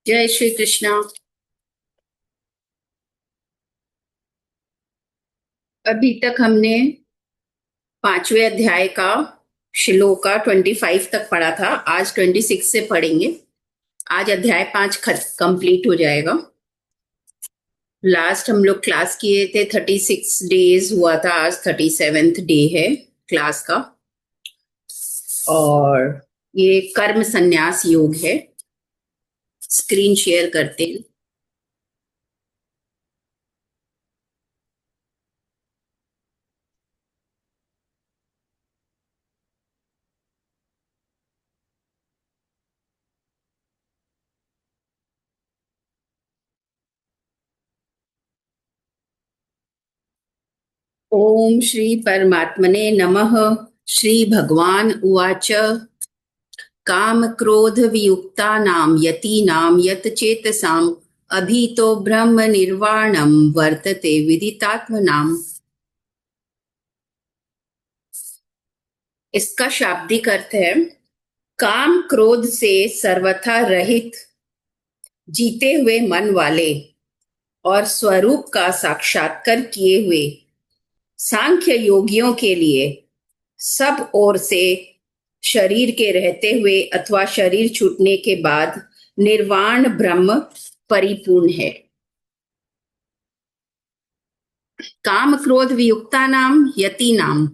जय श्री कृष्णा। अभी तक हमने 5वें अध्याय का श्लोक का 25 तक पढ़ा था। आज 26 से पढ़ेंगे। आज अध्याय 5 कंप्लीट हो जाएगा। लास्ट हम लोग क्लास किए थे, 36 डेज हुआ था। आज 37th डे है क्लास का। और ये कर्म संन्यास योग है। स्क्रीन शेयर करते हैं। ओम श्री परमात्मने नमः। श्री भगवान उवाच काम क्रोध वियुक्तानां यतीनां यतचेतसाम् अभीतो ब्रह्म निर्वाणं वर्तते विदितात्मनाम्। इसका शाब्दिक अर्थ है, काम क्रोध से सर्वथा रहित जीते हुए मन वाले और स्वरूप का साक्षात्कार किए हुए सांख्य योगियों के लिए सब ओर से शरीर के रहते हुए अथवा शरीर छूटने के बाद निर्वाण ब्रह्म परिपूर्ण है। काम क्रोध वियुक्ता नाम यति नाम,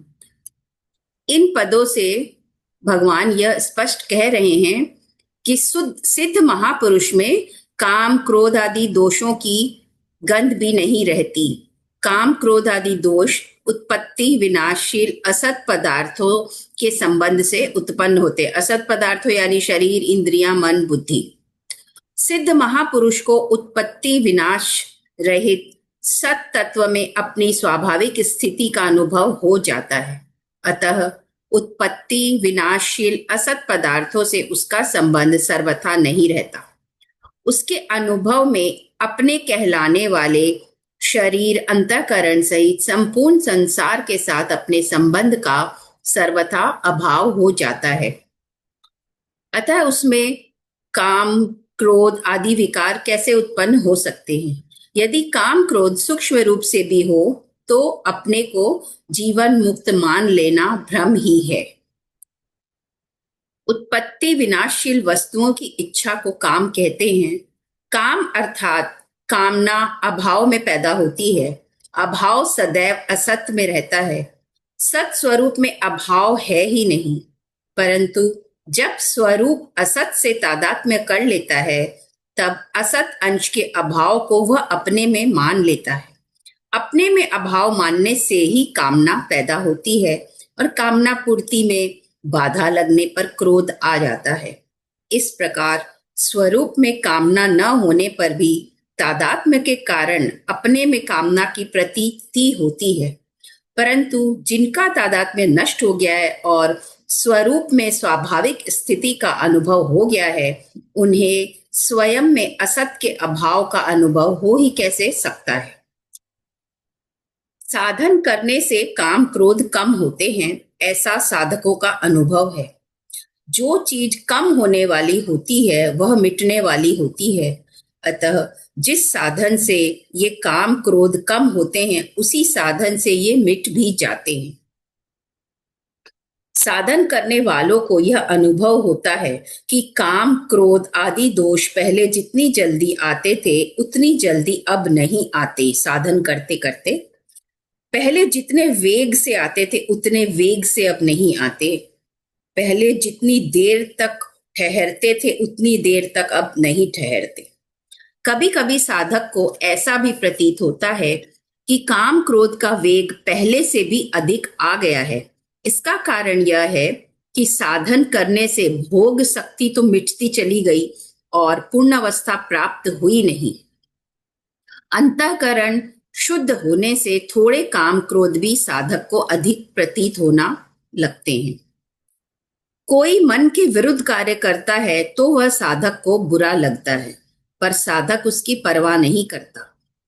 इन पदों से भगवान यह स्पष्ट कह रहे हैं कि सिद्ध महापुरुष में काम क्रोध आदि दोषों की गंध भी नहीं रहती। काम क्रोध आदि दोष उत्पत्ति विनाशशील असत पदार्थों के संबंध से उत्पन्न होते। असत पदार्थों यानी शरीर, इंद्रियां, मन, बुद्धि। सिद्ध महापुरुष को उत्पत्ति विनाश रहित सत तत्व में अपनी स्वाभाविक स्थिति का अनुभव हो जाता है। अतः उत्पत्ति विनाशशील असत पदार्थों से उसका संबंध सर्वथा नहीं रहता। उसके अनुभव में अपने कहलाने वाले शरीर, अंतःकरण सहित संपूर्ण संसार के साथ अपने संबंध का सर्वथा अभाव हो जाता है। अतः उसमें काम क्रोध आदि विकार कैसे उत्पन्न हो सकते हैं? यदि काम क्रोध सूक्ष्म रूप से भी हो तो अपने को जीवन मुक्त मान लेना भ्रम ही है। उत्पत्ति विनाशशील वस्तुओं की इच्छा को काम कहते हैं। काम अर्थात कामना अभाव में पैदा होती है। अभाव सदैव असत में रहता है। सत स्वरूप में अभाव है ही नहीं, परंतु जब स्वरूप असत से तादात्म्य कर लेता है तब असत अंश के अभाव को वह अपने में मान लेता है। अपने में अभाव मानने से ही कामना पैदा होती है और कामना पूर्ति में बाधा लगने पर क्रोध आ जाता है। इस प्रकार स्वरूप में कामना न होने पर भी तादात्म्य के कारण अपने में कामना की प्रतीति होती है, परंतु जिनका तादात्म्य नष्ट हो गया है और स्वरूप में स्वाभाविक स्थिति का अनुभव हो गया है, उन्हें स्वयं में असत के अभाव का अनुभव हो ही कैसे सकता है। साधन करने से काम क्रोध कम होते हैं, ऐसा साधकों का अनुभव है। जो चीज कम होने वाली होती है वह मिटने वाली होती है। अतः जिस साधन से ये काम क्रोध कम होते हैं उसी साधन से ये मिट भी जाते हैं। साधन करने वालों को यह अनुभव होता है कि काम क्रोध आदि दोष पहले जितनी जल्दी आते थे उतनी जल्दी अब नहीं आते। साधन करते करते पहले जितने वेग से आते थे उतने वेग से अब नहीं आते। पहले जितनी देर तक ठहरते थे उतनी देर तक अब नहीं ठहरते। कभी कभी साधक को ऐसा भी प्रतीत होता है कि काम क्रोध का वेग पहले से भी अधिक आ गया है। इसका कारण यह है कि साधन करने से भोग शक्ति तो मिटती चली गई और पूर्ण अवस्था प्राप्त हुई नहीं। अंतःकरण शुद्ध होने से थोड़े काम क्रोध भी साधक को अधिक प्रतीत होना लगते हैं। कोई मन के विरुद्ध कार्य करता है तो वह साधक को बुरा लगता है, पर साधक उसकी परवाह नहीं करता।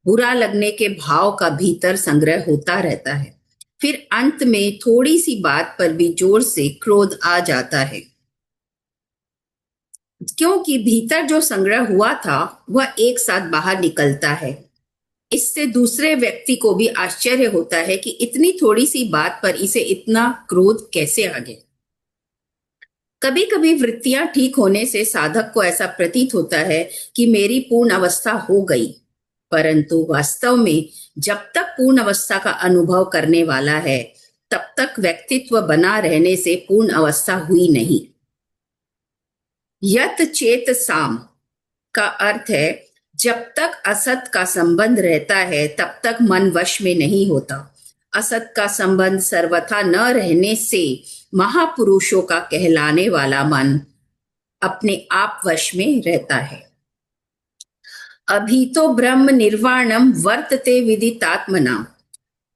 बुरा लगने के भाव का भीतर संग्रह होता रहता है। फिर अंत में थोड़ी सी बात पर भी जोर से क्रोध आ जाता है। क्योंकि भीतर जो संग्रह हुआ था वह एक साथ बाहर निकलता है। इससे दूसरे व्यक्ति को भी आश्चर्य होता है कि इतनी थोड़ी सी बात पर इसे इतना क्रोध कैसे आ गया। कभी कभी वृत्तियां ठीक होने से साधक को ऐसा प्रतीत होता है कि मेरी पूर्ण अवस्था हो गई, परंतु वास्तव में जब तक पूर्ण अवस्था का अनुभव करने वाला है तब तक व्यक्तित्व बना रहने से पूर्ण अवस्था हुई नहीं। यत चेत साम का अर्थ है जब तक असत का संबंध रहता है तब तक मन वश में नहीं होता। असत का संबंध सर्वथा न रहने से महापुरुषों का कहलाने वाला मन अपने आप वश में रहता है। अभी तो ब्रह्म निर्वाणम वर्तते विदितात्मना।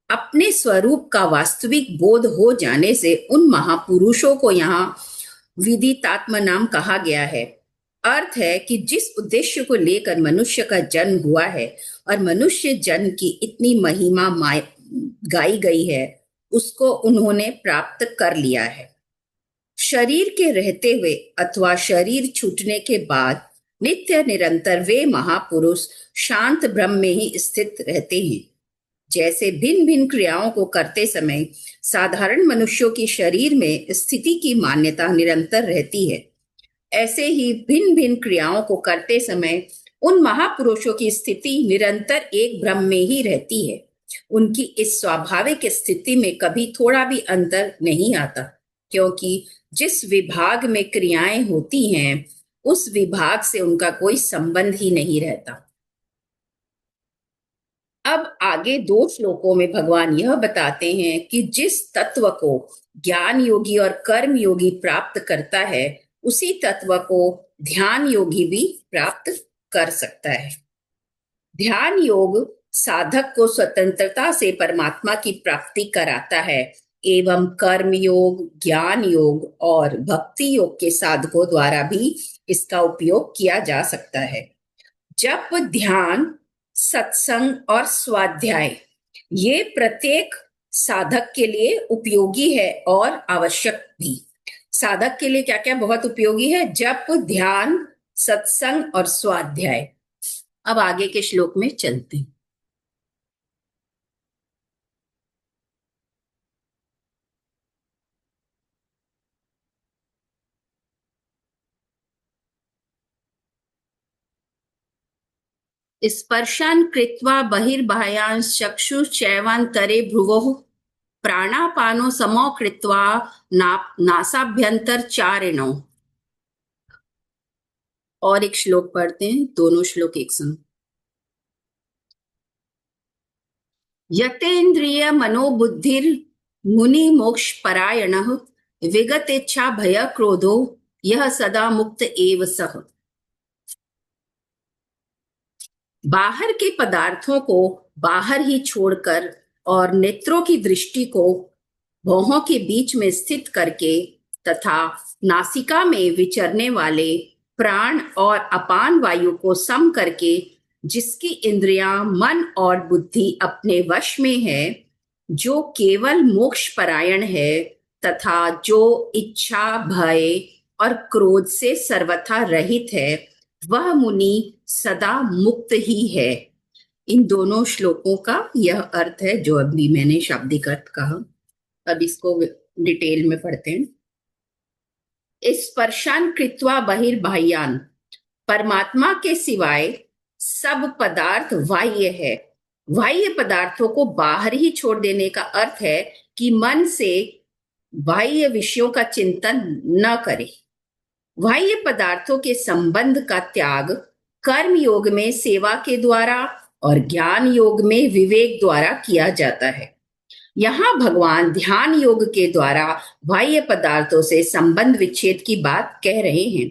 अपने स्वरूप का वास्तविक बोध हो जाने से उन महापुरुषों को यहाँ विदितात्मा नाम कहा गया है। अर्थ है कि जिस उद्देश्य को लेकर मनुष्य का जन्म हुआ है और मनुष्य जन्म की इतनी महिमा गाई गई है उसको उन्होंने प्राप्त कर लिया है। शरीर के रहते हुए अथवा शरीर छूटने के बाद नित्य निरंतर वे महापुरुष शांत ब्रह्म में ही स्थित रहते हैं। जैसे भिन्न भिन्न क्रियाओं को करते समय साधारण मनुष्यों की शरीर में स्थिति की मान्यता निरंतर रहती है, ऐसे ही भिन्न भिन्न क्रियाओं को करते समय उन महापुरुषों की स्थिति निरंतर एक ब्रह्म में ही रहती है। उनकी इस स्वाभाविक स्थिति में कभी थोड़ा भी अंतर नहीं आता, क्योंकि जिस विभाग में क्रियाएं होती हैं उस विभाग से उनका कोई संबंध ही नहीं रहता। अब आगे 2 श्लोकों में भगवान यह बताते हैं कि जिस तत्व को ज्ञान योगी और कर्म योगी प्राप्त करता है उसी तत्व को ध्यान योगी भी प्राप्त कर सकता है। ध्यान योग साधक को स्वतंत्रता से परमात्मा की प्राप्ति कराता है एवं कर्म योग, ज्ञान योग और भक्ति योग के साधकों द्वारा भी इसका उपयोग किया जा सकता है। जप, ध्यान, सत्संग और स्वाध्याय ये प्रत्येक साधक के लिए उपयोगी है और आवश्यक भी। साधक के लिए क्या क्या बहुत उपयोगी है? जप, ध्यान, सत्संग और स्वाध्याय। अब आगे के श्लोक में चलते हैं। स्पर्शान् कृत्वा बहिर्बाह्यांश चक्षुश्चैवान्तरे भ्रुवोः प्राणापानो समो कृत्वा नासाभ्यंतरचारिणौ। और एक श्लोक पढ़ते हैं, दोनों श्लोक एक संग। यतेन्द्रिय मनोबुद्धिर मुनि मोक्ष परायणः विगतेच्छा भय क्रोधो यह सदा मुक्त एव सः। बाहर के पदार्थों को बाहर ही छोड़कर और नेत्रों की दृष्टि को भौहों के बीच में स्थित करके तथा नासिका में विचरने वाले प्राण और अपान वायु को सम करके जिसकी इंद्रियां, मन और बुद्धि अपने वश में है, जो केवल मोक्ष परायण है तथा जो इच्छा, भय और क्रोध से सर्वथा रहित है, वह मुनि सदा मुक्त ही है। इन दोनों श्लोकों का यह अर्थ है जो अभी मैंने शाब्दिक अर्थ कहा। अब इसको डिटेल में पढ़ते हैं। स्पर्शान कृत्वा बहिर्बाह्यान, परमात्मा के सिवाय सब पदार्थ बाह्य है। बाह्य पदार्थों को बाहर ही छोड़ देने का अर्थ है कि मन से बाह्य विषयों का चिंतन न करे। बाह्य पदार्थों के संबंध का त्याग कर्म योग में सेवा के द्वारा और ज्ञान योग में विवेक द्वारा किया जाता है। यहाँ भगवान ध्यान योग के द्वारा बाह्य पदार्थों से संबंध विच्छेद की बात कह रहे हैं।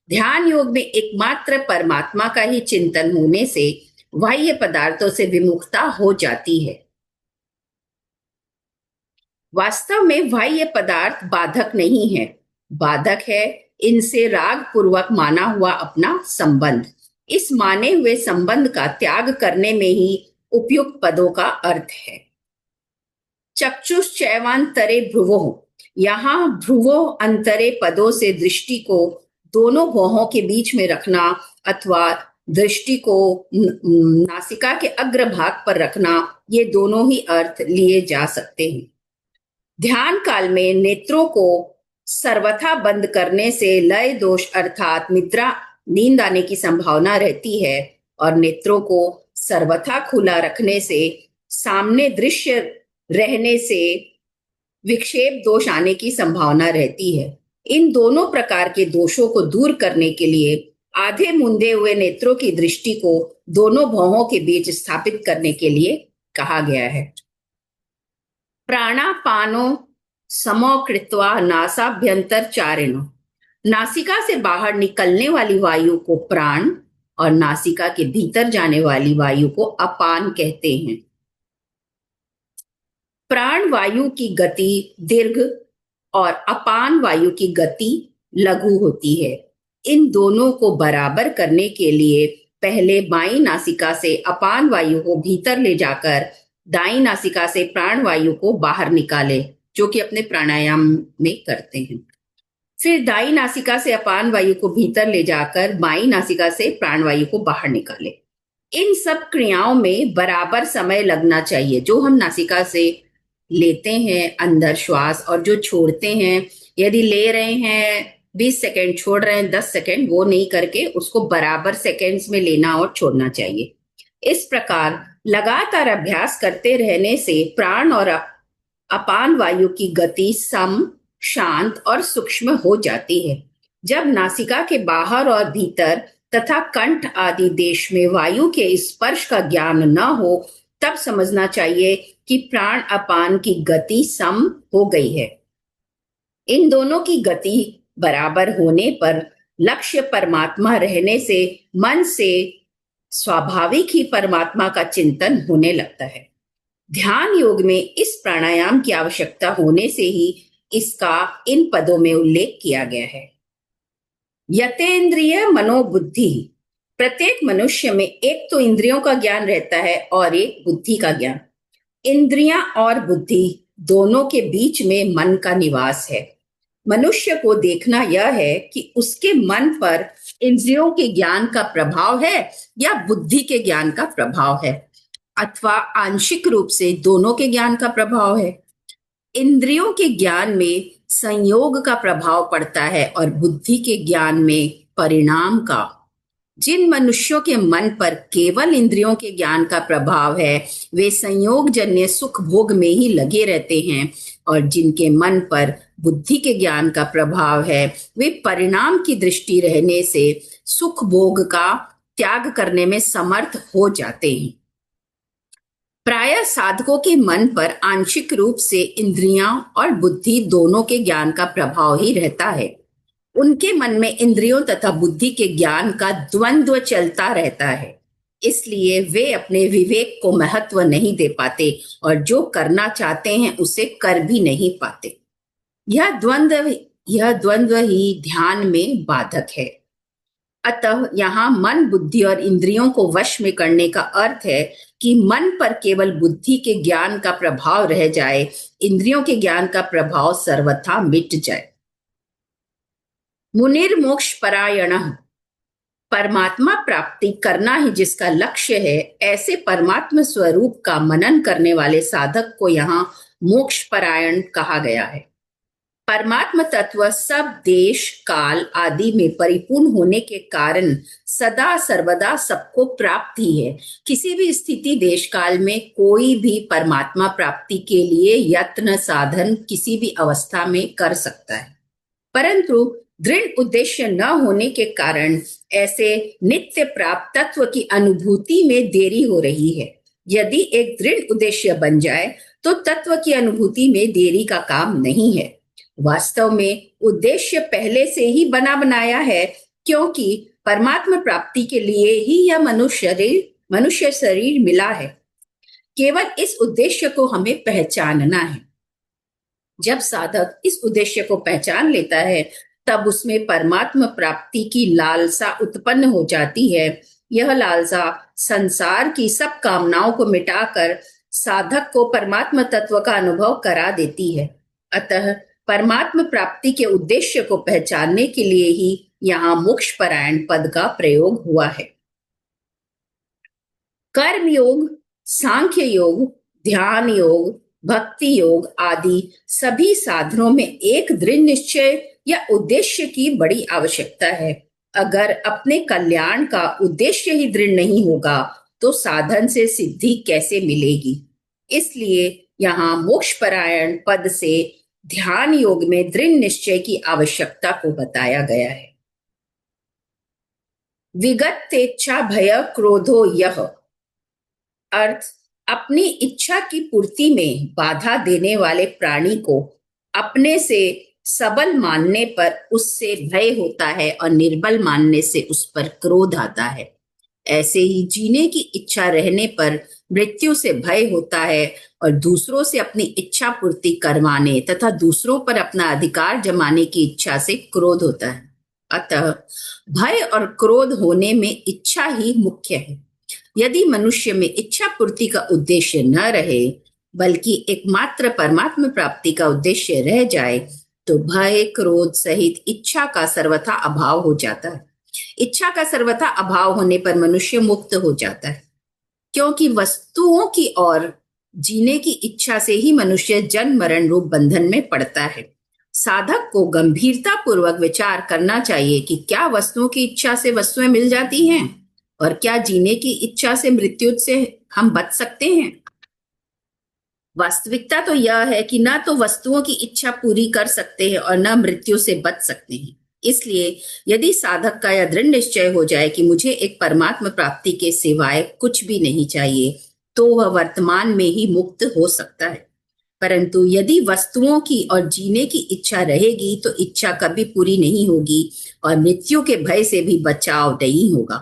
ध्यान योग में एकमात्र परमात्मा का ही चिंतन होने से बाह्य पदार्थों से विमुखता हो जाती है। वास्तव में बाह्य पदार्थ बाधक नहीं है, बाधक है इनसे राग पूर्वक माना हुआ अपना संबंध। इस माने हुए संबंध का त्याग करने में ही उपयुक्त पदों का अर्थ है। चक्षुश्चैवान्तरे भ्रुवोः, यहाँ भ्रुवो अंतरे पदों से दृष्टि को दोनों भौहों के बीच में रखना अथवा दृष्टि को नासिका के अग्रभाग पर रखना, ये दोनों ही अर्थ लिए जा सकते हैं। ध्यान काल में नेत्रों को सर्वथा बंद करने से लय दोष अर्थात निद्रा नींद आने की संभावना रहती है और नेत्रों को सर्वथा खुला रखने से सामने दृश्य रहने से विक्षेप दोष आने की संभावना रहती है। इन दोनों प्रकार के दोषों को दूर करने के लिए आधे मूंदे हुए नेत्रों की दृष्टि को दोनों भौहों के बीच स्थापित करने के लिए कहा गया है। प्राणापानो समो कृत्वा नासाभ्यंतर चारिणो, नासिका से बाहर निकलने वाली वायु को प्राण और नासिका के भीतर जाने वाली वायु को अपान कहते हैं। प्राण वायु की गति दीर्घ और अपान वायु की गति लघु होती है। इन दोनों को बराबर करने के लिए पहले बाईं नासिका से अपान वायु को भीतर ले जाकर दाईं नासिका से प्राण वायु को बाहर निकाले, जो कि अपने प्राणायाम में करते हैं। फिर दाईं नासिका से अपान वायु को भीतर ले जाकर बाईं नासिका से प्राण वायु को बाहर निकाले। इन सब क्रियाओं में बराबर समय लगना चाहिए। जो हम नासिका से लेते हैं अंदर श्वास और जो छोड़ते हैं, यदि ले रहे हैं 20 सेकंड, छोड़ रहे हैं 10 सेकंड, वो नहीं करके उसको बराबर सेकंड्स में लेना और छोड़ना चाहिए। इस प्रकार लगातार अभ्यास करते रहने से प्राण और अपान वायु की गति सम, शांत और सूक्ष्म हो जाती है। जब नासिका के बाहर और भीतर तथा कंठ आदि देश में वायु के स्पर्श का ज्ञान न हो, तब समझना चाहिए कि प्राण अपान की गति सम हो गई है। इन दोनों की गति बराबर होने पर लक्ष्य परमात्मा रहने से मन से स्वाभाविक ही परमात्मा का चिंतन होने लगता है। ध्यान योग में इस प्राणायाम की आवश्यकता होने से ही इसका इन पदों में उल्लेख किया गया है। यतेन्द्रिय मनोबुद्धि, प्रत्येक मनुष्य में एक तो इंद्रियों का ज्ञान रहता है और एक बुद्धि का ज्ञान। इंद्रियां और बुद्धि दोनों के बीच में मन का निवास है। मनुष्य को देखना यह है कि उसके मन पर इंद्रियों के ज्ञान का प्रभाव है या बुद्धि के ज्ञान का प्रभाव है, अथवा आंशिक रूप से दोनों के ज्ञान का प्रभाव है। इंद्रियों के ज्ञान में संयोग का प्रभाव पड़ता है और बुद्धि के ज्ञान में परिणाम का। जिन मनुष्यों के मन पर केवल इंद्रियों के ज्ञान का प्रभाव है, वे संयोग जन्य सुख भोग में ही लगे रहते हैं, और जिनके मन पर बुद्धि के ज्ञान का प्रभाव है, वे परिणाम की दृष्टि रहने से सुख भोग का त्याग करने में समर्थ हो जाते हैं। प्रायः साधकों के मन पर आंशिक रूप से इंद्रियां और बुद्धि दोनों के ज्ञान का प्रभाव ही रहता है। उनके मन में इंद्रियों तथा बुद्धि के ज्ञान का द्वंद्व चलता रहता है, इसलिए वे अपने विवेक को महत्व नहीं दे पाते और जो करना चाहते हैं उसे कर भी नहीं पाते। यह द्वंद्व ही ध्यान में बाधक है। अतः यहाँ मन, बुद्धि और इंद्रियों को वश में करने का अर्थ है कि मन पर केवल बुद्धि के ज्ञान का प्रभाव रह जाए, इंद्रियों के ज्ञान का प्रभाव सर्वथा मिट जाए। मुनिर्मोक्ष परायण, परमात्मा प्राप्ति करना ही जिसका लक्ष्य है, ऐसे परमात्मा स्वरूप का मनन करने वाले साधक को यहाँ मोक्ष परायण कहा गया है। परमात्म तत्व सब देश काल आदि में परिपूर्ण होने के कारण सदा सर्वदा सबको प्राप्त ही है। किसी भी स्थिति देश काल में कोई भी परमात्मा प्राप्ति के लिए यत्न साधन किसी भी अवस्था में कर सकता है, परंतु दृढ़ उद्देश्य न होने के कारण ऐसे नित्य प्राप्त तत्व की अनुभूति में देरी हो रही है। यदि एक दृढ़ उद्देश्य बन जाए तो तत्व की अनुभूति में देरी का काम नहीं है। वास्तव में उद्देश्य पहले से ही बना बनाया है, क्योंकि परमात्मा प्राप्ति के लिए ही यह मनुष्य शरीर मिला है। केवल इस उद्देश्य को हमें पहचानना है। जब साधक इस उद्देश्य को पहचान लेता है, तब उसमें परमात्मा प्राप्ति की लालसा उत्पन्न हो जाती है। यह लालसा संसार की सब कामनाओं को मिटाकर साधक को परमात्मा तत्व का अनुभव करा देती है। अतः परमात्म प्राप्ति के उद्देश्य को पहचानने के लिए ही यहाँ मोक्षपरायण पद का प्रयोग हुआ है। कर्म योग, सांख्य योग, ध्यान योग, भक्ति योग आदि सभी साधनों में एक दृढ़ निश्चय या उद्देश्य की बड़ी आवश्यकता है। अगर अपने कल्याण का उद्देश्य ही दृढ़ नहीं होगा तो साधन से सिद्धि कैसे मिलेगी। इसलिए यहाँ मोक्षपरायण पद से ध्यान योग में दृढ़ निश्चय की आवश्यकता को बताया गया है। विगत तेच्छा भय क्रोधो यह, अर्थ अपनी इच्छा की पूर्ति में बाधा देने वाले प्राणी को अपने से सबल मानने पर उससे भय होता है और निर्बल मानने से उस पर क्रोध आता है। ऐसे ही जीने की इच्छा रहने पर मृत्यु से भय होता है और दूसरों से अपनी इच्छा पूर्ति करवाने तथा दूसरों पर अपना अधिकार जमाने की इच्छा से क्रोध होता है। अतः भय और क्रोध होने में इच्छा ही मुख्य है। यदि मनुष्य में इच्छा पूर्ति का उद्देश्य न रहे बल्कि एकमात्र परमात्मा प्राप्ति का उद्देश्य रह जाए तो भय क्रोध सहित इच्छा का सर्वथा अभाव हो जाता है। इच्छा का सर्वथा अभाव होने पर मनुष्य मुक्त हो जाता है, क्योंकि वस्तुओं की ओर जीने की इच्छा से ही मनुष्य जन्म मरण रूप बंधन में पड़ता है। साधक को गंभीरता पूर्वक विचार करना चाहिए कि क्या वस्तुओं की इच्छा से वस्तुएं मिल जाती हैं और क्या जीने की इच्छा से मृत्यु से हम बच सकते हैं। वास्तविकता तो यह है कि न तो वस्तुओं की इच्छा पूरी कर सकते हैं और न मृत्यु से बच सकते हैं। इसलिए यदि साधक का यह दृढ़ निश्चय हो जाए कि मुझे एक परमात्मा प्राप्ति के सिवाय कुछ भी नहीं चाहिए तो वह वर्तमान में ही मुक्त हो सकता है। परंतु यदि वस्तुओं की और जीने की इच्छा रहेगी तो इच्छा कभी पूरी नहीं होगी और मृत्यु के भय से भी बचाव नहीं होगा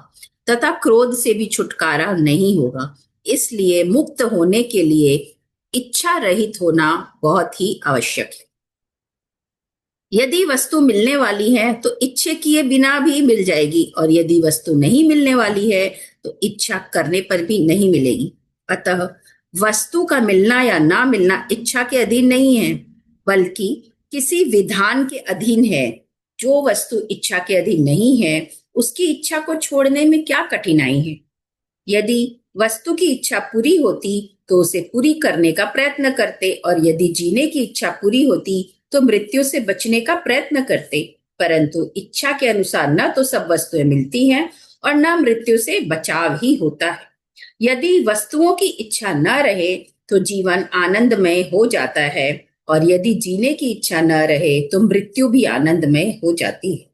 तथा क्रोध से भी छुटकारा नहीं होगा। इसलिए मुक्त होने के लिए इच्छा रहित होना बहुत ही आवश्यक है। यदि वस्तु मिलने वाली है तो इच्छा किए बिना भी मिल जाएगी और यदि वस्तु नहीं मिलने वाली है तो इच्छा करने पर भी नहीं मिलेगी। अतः वस्तु का मिलना या ना मिलना इच्छा के अधीन नहीं है बल्कि किसी विधान के अधीन है। जो वस्तु इच्छा के अधीन नहीं है उसकी इच्छा को छोड़ने में क्या कठिनाई है। यदि वस्तु की इच्छा पूरी होती तो उसे पूरी करने का प्रयत्न करते और यदि जीने की इच्छा पूरी होती तो मृत्यु से बचने का प्रयत्न करते। परंतु इच्छा के अनुसार न तो सब वस्तुएं मिलती हैं और न मृत्यु से बचाव ही होता है। यदि वस्तुओं की इच्छा न रहे तो जीवन आनंदमय हो जाता है और यदि जीने की इच्छा न रहे तो मृत्यु भी आनंदमय हो जाती है।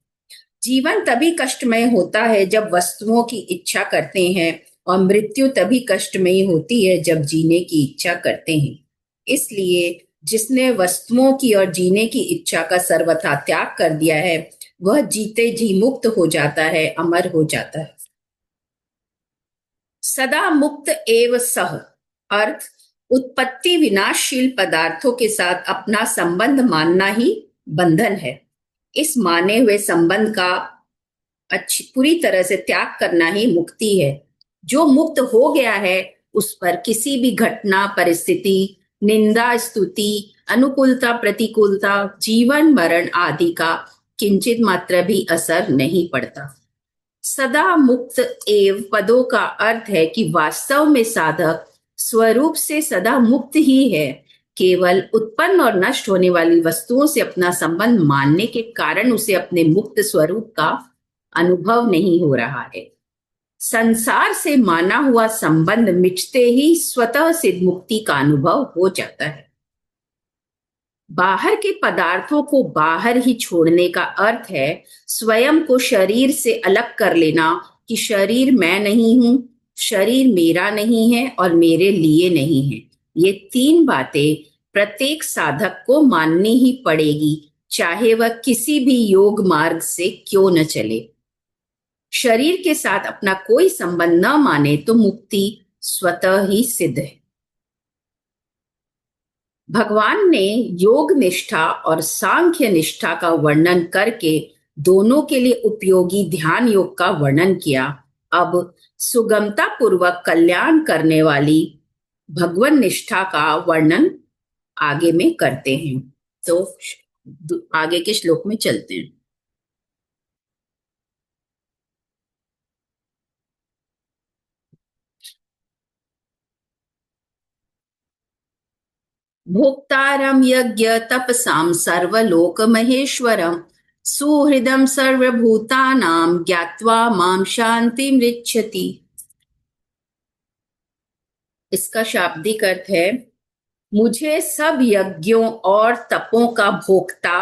जीवन तभी कष्टमय होता है जब वस्तुओं की इच्छा करते हैं और मृत्यु तभी कष्टमयी होती है जब जीने की इच्छा करते हैं। इसलिए जिसने वस्तुओं की और जीने की इच्छा का सर्वथा त्याग कर दिया है वह जीते जी मुक्त हो जाता है, अमर हो जाता है। सदा मुक्त एव सह, अर्थ उत्पत्ति विनाशशील पदार्थों के साथ अपना संबंध मानना ही बंधन है। इस माने हुए संबंध का पूरी तरह से त्याग करना ही मुक्ति है। जो मुक्त हो गया है उस पर किसी भी घटना परिस्थिति निंदा स्तुति अनुकूलता प्रतिकूलता जीवन मरण आदि का किंचित मात्र भी असर नहीं पड़ता। सदा मुक्त एव पदों का अर्थ है कि वास्तव में साधक स्वरूप से सदा मुक्त ही है। केवल उत्पन्न और नष्ट होने वाली वस्तुओं से अपना संबंध मानने के कारण उसे अपने मुक्त स्वरूप का अनुभव नहीं हो रहा है। संसार से माना हुआ संबंध मिटते ही स्वतः सिद्ध मुक्ति का अनुभव हो जाता है। बाहर के पदार्थों को बाहर ही छोड़ने का अर्थ है स्वयं को शरीर से अलग कर लेना कि शरीर मैं नहीं हूं, शरीर मेरा नहीं है और मेरे लिए नहीं है। ये तीन बातें प्रत्येक साधक को माननी ही पड़ेगी, चाहे वह किसी भी योग मार्ग से क्यों न चले। शरीर के साथ अपना कोई संबंध न माने तो मुक्ति स्वतः ही सिद्ध है। भगवान ने योग निष्ठा और सांख्य निष्ठा का वर्णन करके दोनों के लिए उपयोगी ध्यान योग का वर्णन किया। अब सुगमता पूर्वक कल्याण करने वाली भगवान निष्ठा का वर्णन आगे में करते हैं। तो आगे के श्लोक में चलते हैं। भोक्तारं यज्ञ तपसां सर्वलोक महेश्वरं सुहृदं सर्वभूतानां ज्ञात्वा मां शान्तिमृच्छति। इसका शाब्दिक अर्थ है, मुझे सब यज्ञों और तपों का भोक्ता,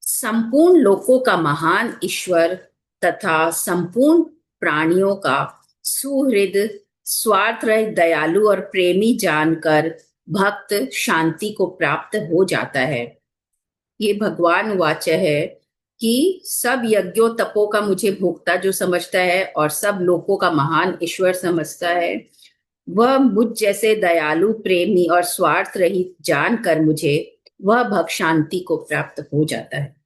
संपूर्ण लोकों का महान ईश्वर तथा संपूर्ण प्राणियों का सुहृद, स्वार्थ रहित, दयालु और प्रेमी जानकर भक्त शांति को प्राप्त हो जाता है। ये भगवान वाच है कि सब यज्ञों तपों का मुझे भोक्ता जो समझता है और सब लोकों का महान ईश्वर समझता है, वह मुझ जैसे दयालु, प्रेमी और स्वार्थ रहित जानकर मुझे वह भक्त शांति को प्राप्त हो जाता है।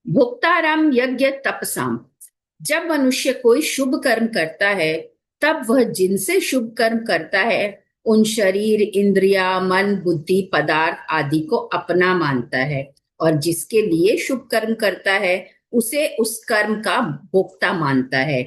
भोक्ताराम यज्ञ तपसाम, जब मनुष्य कोई शुभ कर्म करता है तब वह जिनसे शुभ कर्म करता है उन शरीर, इंद्रिया, मन, बुद्धि, पदार्थ आदि को अपना मानता है, और जिसके लिए शुभ कर्म करता है उसे उस कर्म का भोक्ता मानता है।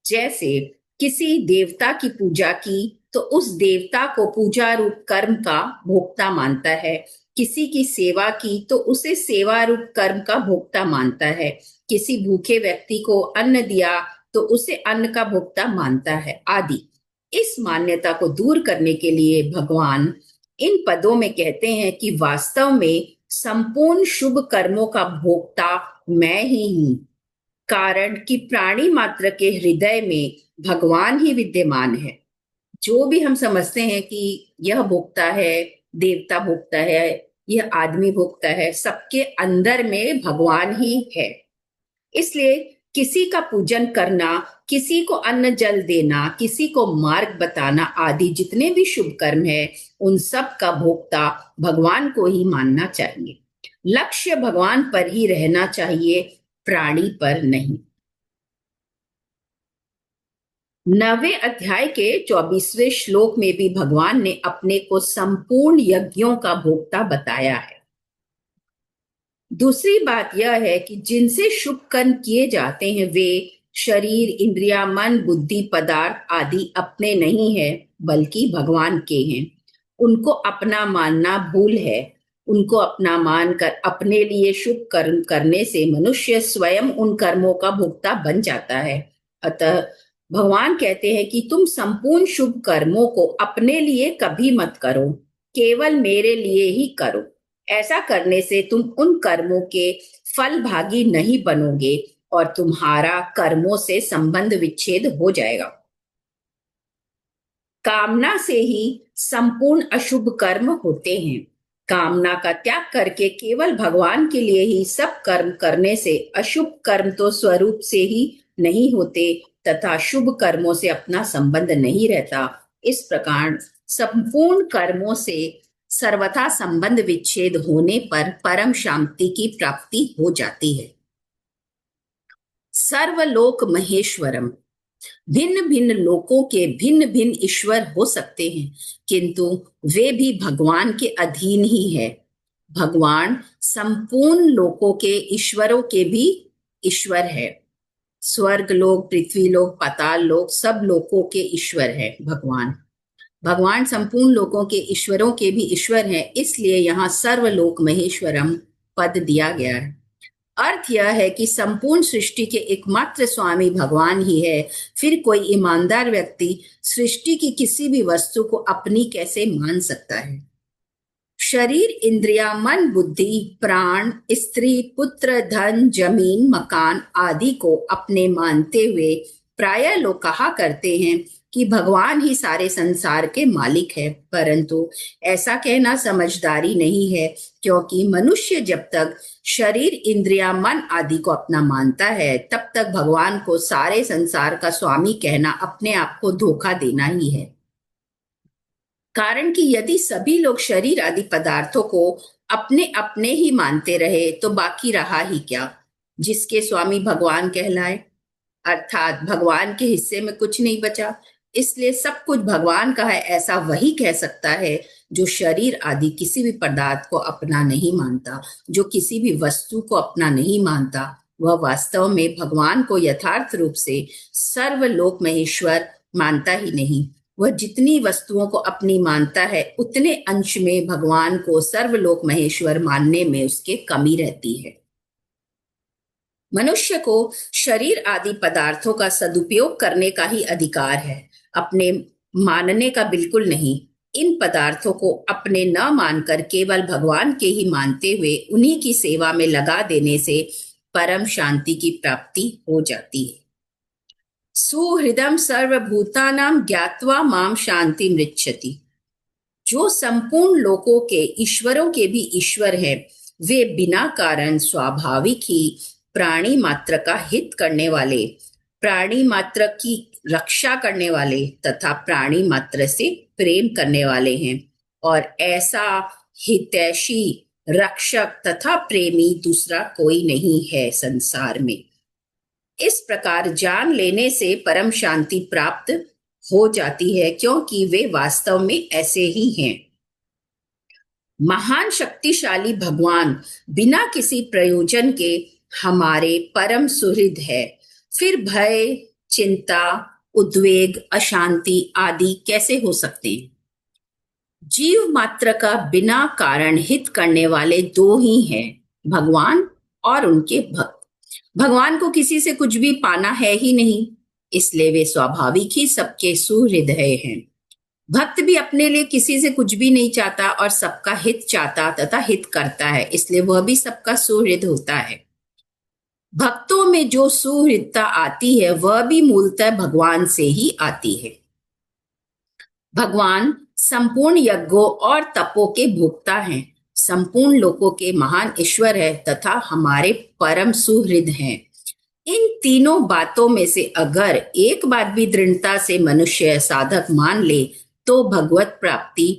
जैसे किसी देवता की पूजा की तो उस देवता को पूजा रूप कर्म का भोक्ता मानता है, किसी की सेवा की तो उसे सेवा रूप कर्म का भोक्ता मानता है, किसी भूखे व्यक्ति को अन्न दिया तो उसे अन्न का भोक्ता मानता है आदि। इस मान्यता को दूर करने के लिए भगवान इन पदों में कहते हैं कि वास्तव में संपूर्ण शुभ कर्मों का भोक्ता मैं ही हूं, कारण कि प्राणी मात्र के हृदय में भगवान ही विद्यमान है। जो भी हम समझते हैं कि यह भोक्ता है, देवता भोक्ता है, यह आदमी भोक्ता है, सबके अंदर में भगवान ही है। इसलिए किसी का पूजन करना, किसी को अन्न जल देना, किसी को मार्ग बताना आदि जितने भी शुभ कर्म है उन सब का भोक्ता भगवान को ही मानना चाहिए। लक्ष्य भगवान पर ही रहना चाहिए, प्राणी पर नहीं। 9वें अध्याय के 24वें श्लोक में भी भगवान ने अपने को संपूर्ण यज्ञों का भोक्ता बताया है। दूसरी बात यह है कि जिनसे शुभ कर्म किए जाते हैं वे शरीर, इंद्रिया, मन, बुद्धि, पदार्थ आदि अपने नहीं है बल्कि भगवान के हैं। उनको अपना मानना भूल है। उनको अपना मानकर अपने लिए शुभ कर्म करने से मनुष्य स्वयं उन कर्मों का भोक्ता बन जाता है। अतः भगवान कहते हैं कि तुम संपूर्ण शुभ कर्मों को अपने लिए कभी मत करो, केवल मेरे लिए ही करो। ऐसा करने से तुम उन कर्मों के फल भागी नहीं बनोगे और तुम्हारा कर्मों से संबंध विच्छेद हो जाएगा। कामना से ही संपूर्ण अशुभ कर्म होते हैं। कामना का त्याग करके केवल भगवान के लिए ही सब कर्म करने से अशुभ कर्म तो स्वरूप से ही नहीं होते तथा शुभ कर्मों से अपना संबंध नहीं रहता। इस प्रकार संपूर्ण कर्मों से सर्वथा संबंध विच्छेद होने पर परम शांति की प्राप्ति हो जाती है। सर्वलोक महेश्वरम, भिन्न भिन्न लोकों के भिन्न भिन्न ईश्वर हो सकते हैं किंतु वे भी भगवान के अधीन ही है। भगवान संपूर्ण लोकों के ईश्वरों के भी ईश्वर है। स्वर्ग लोक, पृथ्वी लोक, पाताल लोक, सब लोकों के ईश्वर है भगवान। भगवान संपूर्ण लोकों के ईश्वरों के भी ईश्वर है, इसलिए यहाँ सर्वलोक महेश्वरम पद दिया गया है। अर्थ यह है कि संपूर्ण सृष्टि के एकमात्र स्वामी भगवान ही है। फिर कोई ईमानदार व्यक्ति सृष्टि की किसी भी वस्तु को अपनी कैसे मान सकता है। शरीर, इंद्रिया, मन, बुद्धि, प्राण, स्त्री, पुत्र, धन, जमीन, मकान आदि को अपने मानते हुए प्रायः लोग कहा करते हैं कि भगवान ही सारे संसार के मालिक है, परंतु ऐसा कहना समझदारी नहीं है, क्योंकि मनुष्य जब तक शरीर, इंद्रिया, मन आदि को अपना मानता है तब तक भगवान को सारे संसार का स्वामी कहना अपने आप को धोखा देना ही है। कारण कि यदि सभी लोग शरीर आदि पदार्थों को अपने अपने ही मानते रहे तो बाकी रहा ही क्या जिसके स्वामी भगवान कहलाए, अर्थात भगवान के हिस्से में कुछ नहीं बचा। इसलिए सब कुछ भगवान का है ऐसा वही कह सकता है जो शरीर आदि किसी भी पदार्थ को अपना नहीं मानता, जो किसी भी वस्तु को अपना नहीं मानता, वह वास्तव में भगवान को यथार्थ रूप से सर्वलोक महेश्वर मानता ही नहीं। वह जितनी वस्तुओं को अपनी मानता है, उतने अंश में भगवान को सर्वलोक महेश्वर मानने में उसके कमी रहती है। मनुष्य को शरीर आदि पदार्थों का सदुपयोग करने का ही अधिकार है, अपने मानने का बिल्कुल नहीं। इन पदार्थों को अपने न मानकर केवल भगवान के ही मानते हुए उन्हीं की सेवा में लगा देने से परम शांति की प्राप्ति हो जाती है। सुहृदम सर्वभूतानां ज्ञात्वा माम शांति मृच्छति। जो संपूर्ण लोकों के ईश्वरों के भी ईश्वर हैं, वे बिना कारण स्वाभाविक ही प्राणी मात्र का हित करने वाले, प्राणी मात्र की रक्षा करने वाले तथा प्राणी मात्र से प्रेम करने वाले हैं, और ऐसा हितैषी रक्षक तथा प्रेमी दूसरा कोई नहीं है संसार में। इस प्रकार जान लेने से परम शांति प्राप्त हो जाती है, क्योंकि वे वास्तव में ऐसे ही हैं। महान शक्तिशाली भगवान बिना किसी प्रयोजन के हमारे परम सुहृद है। फिर भय, चिंता, उद्वेग, अशांति आदि कैसे हो सकते हैं? जीव मात्र का बिना कारण हित करने वाले दो ही हैं, भगवान और उनके भक्त। भगवान को किसी से कुछ भी पाना है ही नहीं, इसलिए वे स्वाभाविक ही सबके सुहृदय हैं। भक्त भी अपने लिए किसी से कुछ भी नहीं चाहता और सबका हित चाहता तथा हित करता है, इसलिए वह भी सबका सुहृद होता है। भक्तों में जो सुहृदता आती है वह भी मूलतः भगवान से ही आती है। भगवान संपूर्ण यज्ञों और तपों के भोक्ता हैं, संपूर्ण लोकों के महान ईश्वर है तथा हमारे परम सुहृद हैं। इन तीनों बातों में से अगर एक बात भी दृढ़ता से मनुष्य साधक मान ले तो भगवत प्राप्ति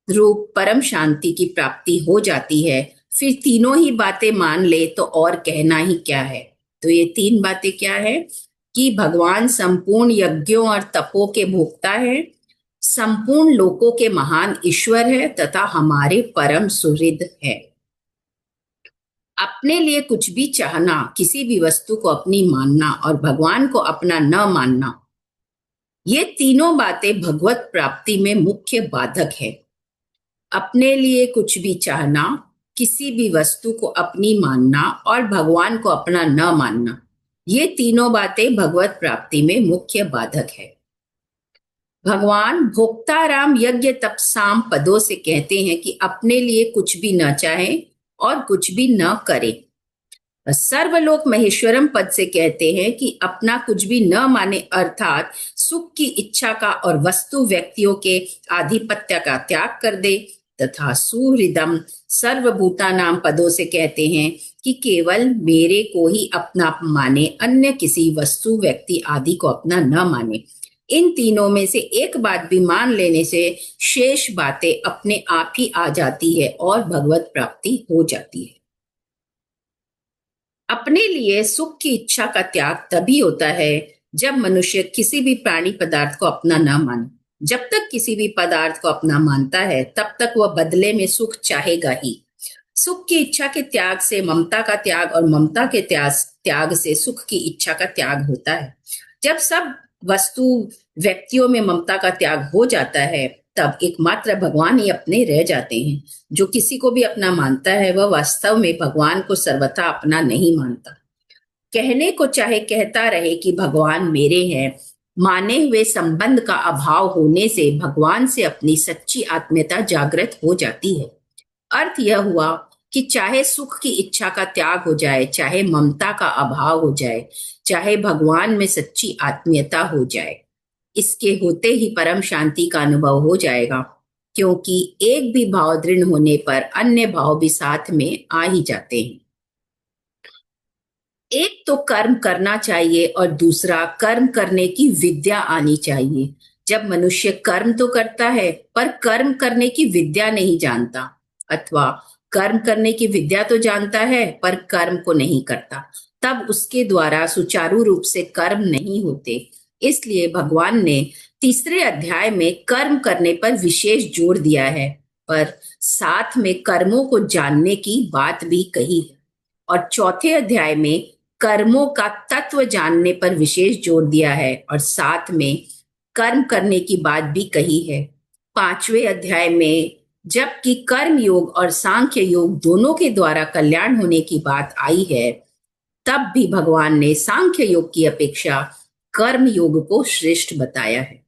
रूप परम शांति की प्राप्ति हो जाती है। फिर तीनों ही बातें मान ले तो और कहना ही क्या है। तो ये तीन बातें क्या है कि भगवान संपूर्ण यज्ञों और तपों के भोक्ता है, संपूर्ण लोकों के महान ईश्वर है तथा हमारे परम सुहृद है। अपने लिए कुछ भी चाहना, किसी भी वस्तु को अपनी मानना और भगवान को अपना न मानना, ये तीनों बातें भगवत प्राप्ति में मुख्य बाधक है। अपने लिए कुछ भी चाहना, किसी भी वस्तु को अपनी मानना और भगवान को अपना न मानना, ये तीनों बातें भगवत प्राप्ति में मुख्य बाधक है। भगवान भोक्ताराम यज्ञ तपसाम पदों से कहते हैं कि अपने लिए कुछ भी न चाहे और कुछ भी न करे। सर्वलोक महेश्वरम पद से कहते हैं कि अपना कुछ भी न माने, अर्थात सुख की इच्छा का और वस्तु व्यक्तियों के आधिपत्य का त्याग कर दे। तथा सुहृदम सर्वभूतानाम पदों से कहते हैं कि केवल मेरे को ही अपना माने, अन्य किसी वस्तु व्यक्ति आदि को अपना न माने। इन तीनों में से एक बात भी मान लेने से शेष बातें अपने आप ही आ जाती है और भगवत प्राप्ति हो जाती है। अपने लिए सुख की इच्छा का त्याग तभी होता है जब मनुष्य किसी भी प्राणी पदार्थ को अपना न माने। जब तक किसी भी पदार्थ को अपना मानता है तब तक वह बदले में सुख चाहेगा ही। सुख की इच्छा के त्याग से ममता का त्याग और ममता के त्याग से सुख की इच्छा का त्याग होता है। जब सब वस्तु व्यक्तियों में ममता का त्याग हो जाता है तब एकमात्र भगवान ही अपने रह जाते हैं। जो किसी को भी अपना मानता है वह वास्तव में भगवान को सर्वथा अपना नहीं मानता। कहने को चाहे कहता रहे कि भगवान मेरे हैं, माने हुए संबंध का अभाव होने से भगवान से अपनी सच्ची आत्मीयता जागृत हो जाती है। अर्थ यह हुआ कि चाहे सुख की इच्छा का त्याग हो जाए, चाहे ममता का अभाव हो जाए, चाहे भगवान में सच्ची आत्मीयता हो जाए, इसके होते ही परम शांति का अनुभव हो जाएगा, क्योंकि एक भी भाव दृढ़ होने पर अन्य भाव भी साथ में आ ही जाते हैं। एक तो कर्म करना चाहिए और दूसरा कर्म करने की विद्या आनी चाहिए। जब मनुष्य कर्म तो करता है पर कर्म करने की विद्या नहीं जानता, अथवा कर्म करने की विद्या तो जानता है पर कर्म को नहीं करता, तब उसके द्वारा सुचारू रूप से कर्म नहीं होते। इसलिए भगवान ने तीसरे अध्याय में कर्म करने पर विशेष जोर दिया है। पर साथ में कर्मों को जानने की बात भी कही है। और चौथे अध्याय में कर्मों का तत्व जानने पर विशेष जोर दिया है और साथ में कर्म करने की बात भी कही है। पांचवें अध्याय में जबकि कर्म योग और सांख्य योग दोनों के द्वारा कल्याण होने की बात आई है, तब भी भगवान ने सांख्य योग की अपेक्षा कर्म योग को श्रेष्ठ बताया है।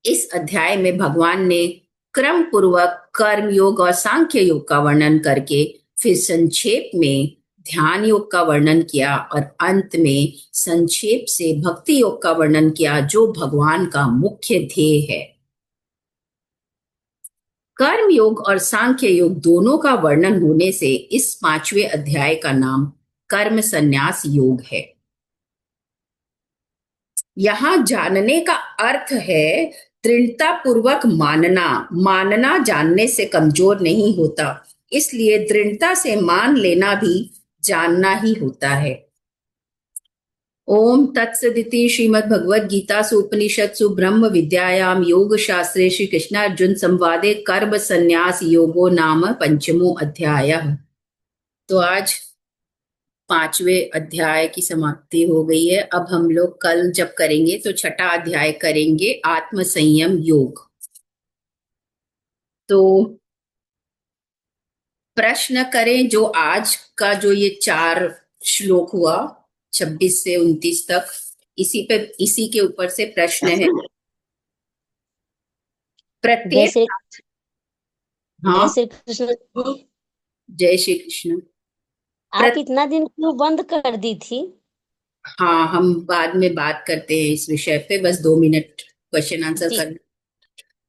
इस अध्याय में भगवान ने क्रम पूर्वक कर्म योग और सांख्य योग का वर्णन करके फिर संक्षेप में ध्यान योग का वर्णन किया और अंत में संक्षेप से भक्ति योग का वर्णन किया, जो भगवान का मुख्य ध्येय है। कर्म योग और सांख्य योग दोनों का वर्णन होने से इस पांचवें अध्याय का नाम कर्म संन्यास योग है। यहां जानने का अर्थ है दृढ़ता पूर्वक मानना। मानना जानने से कमजोर नहीं होता, इसलिए दृढ़ता से मान लेना भी जानना ही होता है। ओम तत्सदिति श्रीमद् भगवद गीतासु उपनिषत्सु ब्रह्म विद्यायाम योग शास्त्रे श्री कृष्ण अर्जुन संवादे कर्म संन्यास योगो नाम पंचमो अध्याय। तो आज पांचवें अध्याय की समाप्ति हो गई है। अब हम लोग कल जब करेंगे तो छठा अध्याय करेंगे, आत्म संयम योग। तो प्रश्न करें जो आज का जो ये 4 श्लोक हुआ 26 से 29 तक, इसी के ऊपर से प्रश्न है। जय प्रत्येक श्री हाँ, जय श्री कृष्ण जी। जय श्री कृष्ण। आप इतना दिन क्यों बंद कर दी थी? हाँ, हम बाद में बात करते हैं इस विषय पे, बस 2 मिनट क्वेश्चन आंसर जी करना।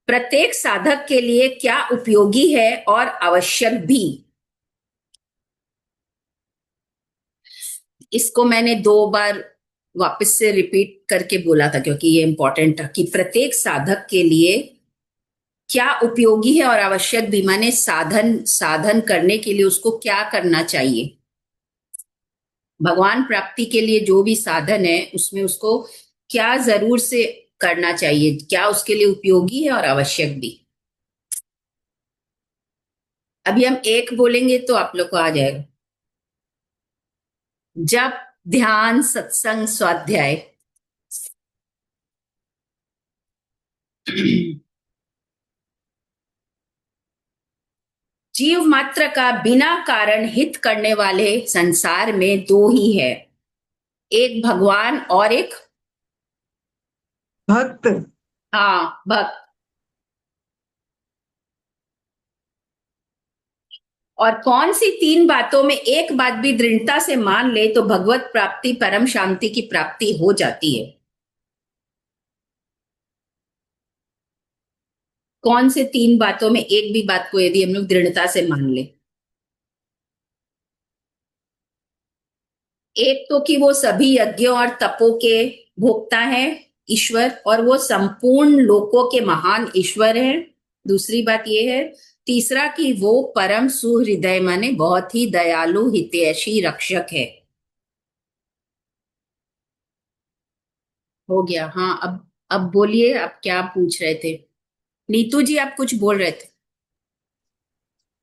प्रत्येक साधक के लिए क्या उपयोगी है और आवश्यक भी? इसको मैंने 2 बार वापस से रिपीट करके बोला था क्योंकि ये इंपॉर्टेंट था कि प्रत्येक साधक के लिए क्या उपयोगी है और आवश्यक भी, माने साधन करने के लिए उसको क्या करना चाहिए। भगवान प्राप्ति के लिए जो भी साधन है उसमें उसको क्या जरूर से करना चाहिए, क्या उसके लिए उपयोगी है और आवश्यक भी। अभी हम एक बोलेंगे तो आप लोग को आ जाएगा। जब ध्यान सत्संग स्वाध्याय। जीव मात्र का बिना कारण हित करने वाले संसार में 2 ही है, एक भगवान और एक भक्त। हाँ, भक्त। और कौन सी 3 बातों में एक बात भी दृढ़ता से मान ले तो भगवत प्राप्ति परम शांति की प्राप्ति हो जाती है। कौन से 3 बातों में एक भी बात को यदि हम लोग दृढ़ता से मान ले? एक तो कि वो सभी यज्ञों और तपों के भोक्ता है ईश्वर, और वो संपूर्ण लोकों के महान ईश्वर है। दूसरी बात ये है। तीसरा कि वो परम सुहृदय माने बहुत ही दयालु हितैषी रक्षक है। हो गया। हाँ, अब बोलिए, आप क्या पूछ रहे थे? नीतू जी, आप कुछ बोल रहे थे।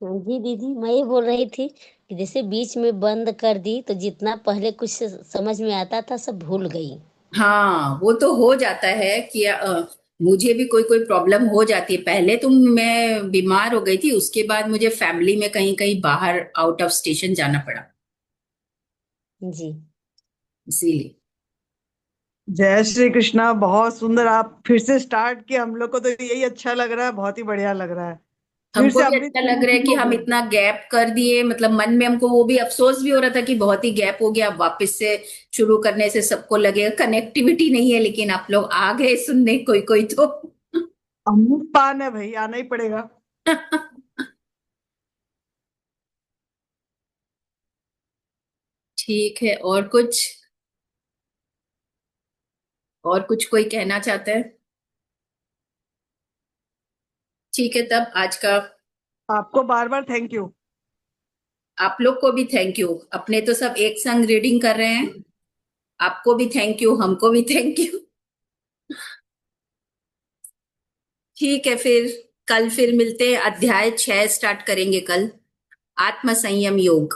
जी दीदी, मैं ये बोल रही थी कि जैसे बीच में बंद कर दी तो जितना पहले कुछ समझ में आता था सब भूल गई। हाँ, वो तो हो जाता है कि मुझे भी कोई कोई प्रॉब्लम हो जाती है। पहले तो मैं बीमार हो गई थी, उसके बाद मुझे फैमिली में कहीं कहीं बाहर आउट ऑफ स्टेशन जाना पड़ा, जी इसीलिए। जय श्री कृष्णा। बहुत सुंदर, आप फिर से स्टार्ट किए। हम लोग को तो यही अच्छा लग रहा है, बहुत ही बढ़िया लग रहा है। फिर हमको से भी अमृत अच्छा लग वेले रहा है शुरू कि हो हम गया। इतना गैप कर दिए, मतलब मन में हमको वो भी अफसोस भी हो रहा था कि बहुत ही गैप हो गया। अब वापस से शुरू करने से सबको लगेगा कनेक्टिविटी नहीं है, लेकिन आप लोग आ गए सुनने, कोई कोई तो। अमृत पान है भाई, आना ही पड़ेगा। ठीक है, और कुछ कोई कहना चाहता है? ठीक है, तब आज का आपको बार बार थैंक यू। आप लोग को भी थैंक यू। अपने तो सब एक संग रीडिंग कर रहे हैं। आपको भी थैंक यू, हमको भी थैंक यू। ठीक है, फिर कल फिर मिलते हैं, अध्याय 6 स्टार्ट करेंगे कल, आत्म संयम योग।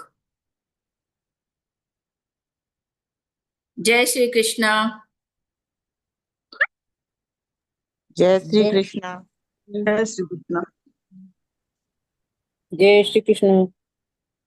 जय श्री कृष्णा। जय श्री जय कृष्णा। जय श्री कृष्ण। जय श्री कृष्ण।